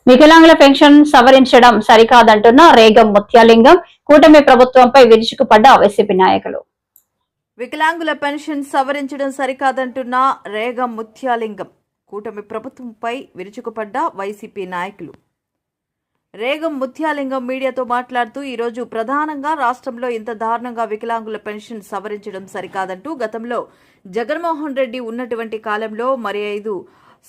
వికలాంగుల పెన్షన్ సవరించడం సరికాదంటున్న రేగం ముత్యాలింగం కూటమి ప్రభుత్వంపై విరుచుకుపడ్డ వైసీపీ నాయకులు. వికలాంగుల పెన్షన్ సవరించడం సరికాదంటున్న రేగం ముత్యాలింగం కూటమి ప్రభుత్వంపై విరుచుకుపడ్డ వైసీపీ నాయకులు. రేగం ముత్యాలింగం మీడియాతో మాట్లాడుతూ ఈరోజు ప్రధానంగా రాష్ట్రంలో ఇంత దారుణంగా వికలాంగుల పెన్షన్ సవరించడం సరికాదంటూ గతంలో జగన్మోహన్ రెడ్డి ఉన్నటువంటి కాలంలో మరి 5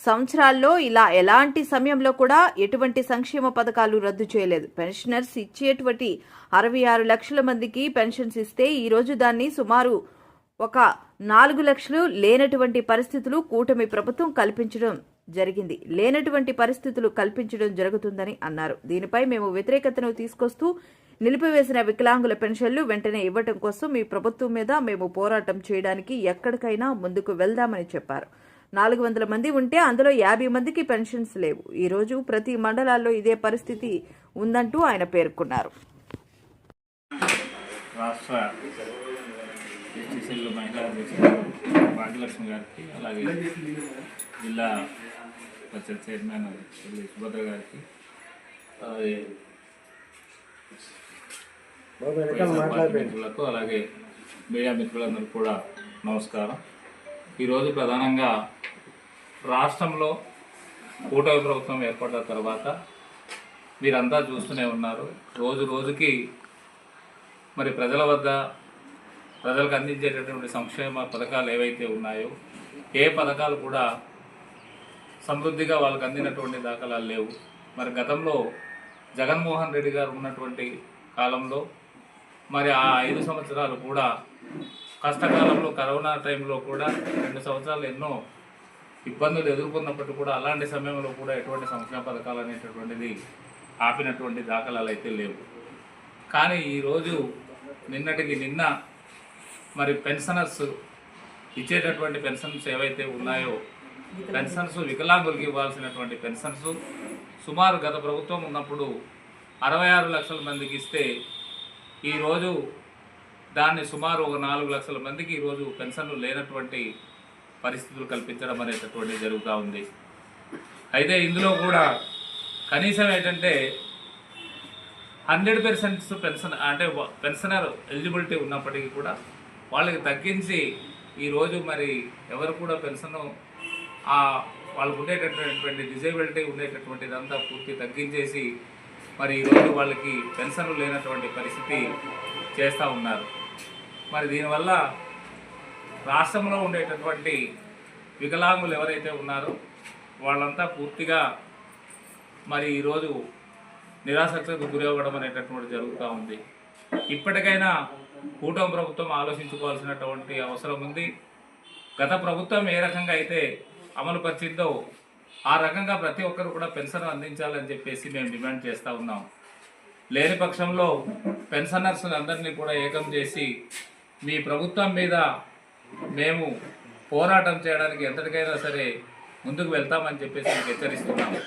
సంవత్సరాల్లో ఇలా ఎలాంటి సమయంలో కూడా ఎటువంటి సంక్షేమ పథకాలు రద్దు చేయలేదు. పెన్షనర్స్ ఇచ్చేటువంటి 66 లక్షల మందికి పెన్షన్స్ ఇస్తే ఈరోజు దాన్ని సుమారు ఒక 4 లక్షలు లేనటువంటి పరిస్థితులు కూటమి ప్రభుత్వం కల్పించడం జరుగుతుందని అన్నారు. దీనిపై మేము వ్యతిరేకతను తీసుకొస్తూ నిలిపివేసిన వికలాంగుల పెన్షన్లు వెంటనే ఇవ్వటం కోసం మీ ప్రభుత్వం మీద మేము పోరాటం చేయడానికి ఎక్కడికైనా ముందుకు వెళ్దామని చెప్పారు. 400 మంది ఉంటే అందులో 50 మందికి పెన్షన్స్ లేవు. ఈ రోజు ప్రతి మండలాల్లో ఇదే పరిస్థితి ఉందంటూ ఆయన పేర్కొన్నారు. రాష్ట్ర ఎస్టీసీల మహిళా భాగ్యలక్ష్మి గారికి, అలాగే జిల్లా పరిషత్ చైర్మన్ సుభద్ర గారికి, మిత్రులకు, అలాగే మీడియా మిత్రులందరికీ కూడా నమస్కారం. ఈరోజు ప్రధానంగా రాష్ట్రంలో కూటమి ప్రభుత్వం ఏర్పడిన తర్వాత మీరంతా చూస్తూనే ఉన్నారు, రోజు రోజుకి మరి ప్రజలకు అందించేటటువంటి సంక్షేమ పథకాలు ఏవైతే ఉన్నాయో ఏ పథకాలు కూడా సమృద్ధిగా వాళ్ళకు అందినటువంటి దాఖలాలు లేవు. మరి గతంలో జగన్మోహన్ రెడ్డి గారు ఉన్నటువంటి కాలంలో మరి ఆ 5 సంవత్సరాలు కూడా కష్టకాలంలో కరోనా టైంలో కూడా 2 సంవత్సరాలు ఎన్నో ఇబ్బందులు ఎదుర్కొన్నప్పటికీ కూడా అలాంటి సమయంలో కూడా ఎటువంటి సంక్షేమ పథకాలు అనేటటువంటిది ఆపినటువంటి దాఖలాలు అయితే లేవు. కానీ ఈరోజు నిన్న మరి పెన్షనర్స్ ఇచ్చేటటువంటి పెన్షన్స్ ఏవైతే ఉన్నాయో పెన్షన్స్ వికలాంగులకు ఇవ్వాల్సినటువంటి పెన్షన్స్ సుమారు గత ప్రభుత్వం ఉన్నప్పుడు 66 లక్షల మందికి ఇస్తే ఈరోజు దాన్ని సుమారు ఒక 4 లక్షల మందికి ఈరోజు పెన్షన్లు లేనటువంటి పరిస్థితులు కల్పించడం అనేటటువంటిది జరుగుతూ ఉంది. అయితే ఇందులో కూడా కనీసం ఏంటంటే 100% పెన్షన్ అంటే పెన్షనర్ ఎలిజిబిలిటీ ఉన్నప్పటికీ కూడా వాళ్ళకి తగ్గించి ఈరోజు మరి ఎవరు కూడా పెన్షన్ వాళ్ళకు ఉండేటటువంటి డిజేబిలిటీ ఉండేటటువంటిదంతా పూర్తి తగ్గించేసి మరి ఈరోజు వాళ్ళకి పెన్షన్లు లేనటువంటి పరిస్థితి చేస్తూ ఉన్నారు. మరి దీనివల్ల రాష్ట్రంలో ఉండేటటువంటి వికలాంగులు ఎవరైతే ఉన్నారో వాళ్ళంతా పూర్తిగా మరి ఈరోజు నిరాసక్తకు గురవ్వడం అనేటటువంటి జరుగుతూ ఉంది. ఇప్పటికైనా కూటమి ప్రభుత్వం ఆలోచించుకోవాల్సినటువంటి అవసరం ఉంది. గత ప్రభుత్వం ఏ రకంగా అయితే అమలు పరిచిందో ఆ రకంగా ప్రతి ఒక్కరు కూడా పెన్షన్ అందించాలని చెప్పేసి మేము డిమాండ్ చేస్తూ ఉన్నాం. లేని పక్షంలో పెన్షనర్స్ అందరినీ కూడా ఏకం చేసి మీ ప్రభుత్వం మీద మేము పోరాటం చేయడానికి ఎంతటికైనా సరే ముందుకు వెళ్తామని చెప్పేసి మీకు హెచ్చరిస్తున్నాము.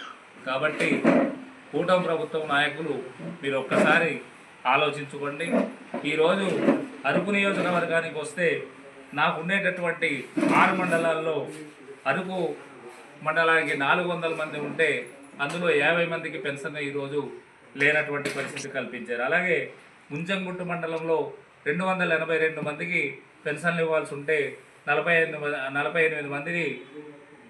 కాబట్టి కూటమి ప్రభుత్వం నాయకులు మీరు ఒక్కసారి ఆలోచించుకోండి. ఈరోజు అరకు నియోజకవర్గానికి వస్తే నాకు ఉండేటటువంటి 6 మండలాల్లో అరకు మండలానికి 400 మంది ఉంటే అందులో 50 మందికి పెన్షన్ ఈరోజు లేనటువంటి పరిస్థితి కల్పించారు. అలాగే ముంజంగుట్టు మండలంలో 282 మందికి పెన్షన్లు ఇవ్వాల్సి ఉంటే 48 మందిని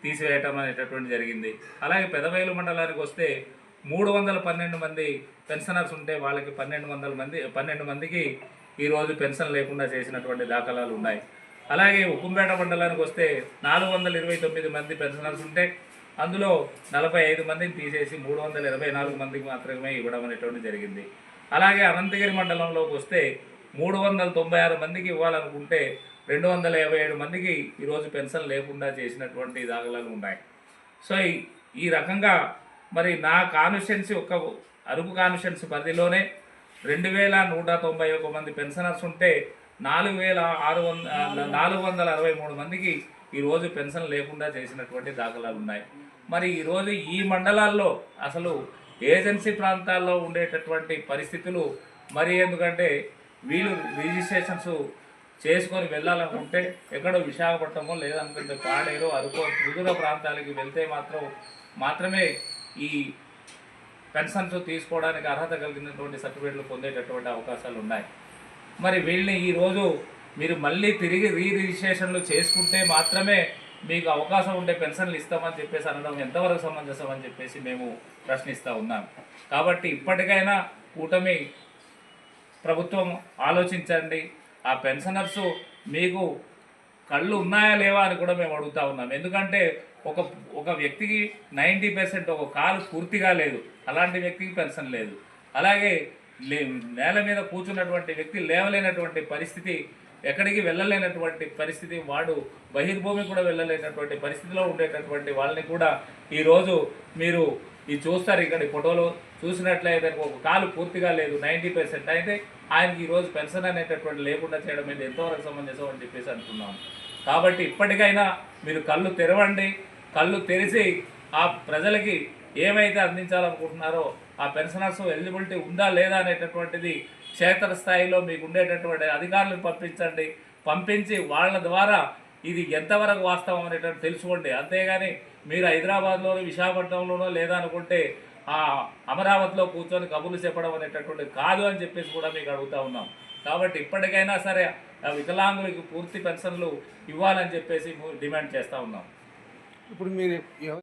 తీసివేయటం అనేటటువంటి జరిగింది. అలాగే పెదవేలు మండలానికి వస్తే 312 మంది పెన్షనర్స్ ఉంటే వాళ్ళకి 12 మందికి ఈరోజు పెన్షన్ లేకుండా చేసినటువంటి దాఖలాలు ఉన్నాయి. అలాగే ఉక్కుంపేట మండలానికి వస్తే 429 మంది పెన్షనర్స్ ఉంటే అందులో 45 మందిని తీసేసి 324 మందికి మాత్రమే ఇవ్వడం అనేటువంటి జరిగింది. అలాగే అనంతగిరి మండలంలోకి వస్తే 396 మందికి ఇవ్వాలనుకుంటే 257 మందికి ఈరోజు పెన్షన్ లేకుండా చేసినటువంటి దాఖలాలు ఉన్నాయి. సో ఈ రకంగా మరి నా కాన్స్టిట్యున్సీ అరకు కాన్స్టిట్యున్సీ పరిధిలోనే 2191 మంది పెన్షనర్స్ ఉంటే 463 మందికి ఈరోజు పెన్షన్ లేకుండా చేసినటువంటి దాఖలాలు ఉన్నాయి. మరి ఈరోజు ఈ మండలాల్లో అసలు ఏజెన్సీ ప్రాంతాల్లో ఉండేటటువంటి పరిస్థితులు మరి ఎందుకంటే వీళ్ళు రిజిస్ట్రేషన్స్ చేసుకొని వెళ్ళాలనుకుంటే ఎక్కడో విశాఖపట్నమో లేదనుకుంటే పాడేరు అరకు సుదూర ప్రాంతాలకి వెళ్తే మాత్రమే ఈ పెన్షన్స్ తీసుకోవడానికి అర్హత కలిగినటువంటి సర్టిఫికేట్లు పొందేటటువంటి అవకాశాలు ఉన్నాయి. మరి వీళ్ళని ఈరోజు మీరు మళ్ళీ తిరిగి రిజిస్ట్రేషన్లు చేసుకుంటే మాత్రమే మీకు అవకాశం ఉండే పెన్షన్లు ఇస్తామని చెప్పేసి అనడం ఎంతవరకు సమంజసం అని చెప్పేసి మేము ప్రశ్నిస్తూ ఉన్నాం. కాబట్టి ఇప్పటికైనా కూటమి ప్రభుత్వం ఆలోచించండి. ఆ పెన్షనర్సు మీకు కళ్ళు ఉన్నాయా లేవా అని కూడా మేము అడుగుతూ ఉన్నాం. ఎందుకంటే ఒక వ్యక్తికి 90% ఒక కాలు పూర్తిగా లేదు, అలాంటి వ్యక్తికి పెన్షన్ లేదు. అలాగే నేల మీద కూర్చున్నటువంటి వ్యక్తి లేవలేనటువంటి పరిస్థితి, ఎక్కడికి వెళ్ళలేనటువంటి పరిస్థితి, వాడు బహిర్భూమి కూడా వెళ్ళలేనటువంటి పరిస్థితిలో ఉండేటటువంటి వాళ్ళని కూడా ఈరోజు మీరు ఇది చూస్తారు. ఇక్కడ ఫోటోలో చూసినట్లయితే ఒక కాలు పూర్తిగా లేదు, 90% అయితే ఆయనకి ఈరోజు పెన్షన్ అనేటటువంటి లేకుండా చేయడం అనేది ఎంతవరకు సమంజసం అని చెప్పేసి అంటున్నాం. కాబట్టి ఇప్పటికైనా మీరు కళ్ళు తెరవండి. కళ్ళు తెరిచి ఆ ప్రజలకి ఏమైతే అందించాలనుకుంటున్నారో ఆ పెన్షనర్స్ ఎలిజిబిలిటీ ఉందా లేదా అనేటటువంటిది క్షేత్రస్థాయిలో మీకు ఉండేటటువంటి అధికారులను పంపించి వాళ్ళ ద్వారా ఇది ఎంతవరకు వాస్తవం అనేటువంటి తెలుసుకోండి. అంతేగాని మీరు హైదరాబాద్లోనో విశాఖపట్నంలోనో లేదా అనుకుంటే ఆ అమరావతిలో కూర్చొని కబుర్లు చెప్పడం అనేటటువంటి కాదు అని చెప్పేసి కూడా మీకు అడుగుతూ ఉన్నాం. కాబట్టి ఇప్పటికైనా సరే వికలాంగులకు పూర్తి పెన్షన్లు ఇవ్వాలని చెప్పేసి డిమాండ్ చేస్తూ ఉన్నాం. ఇప్పుడు మీరు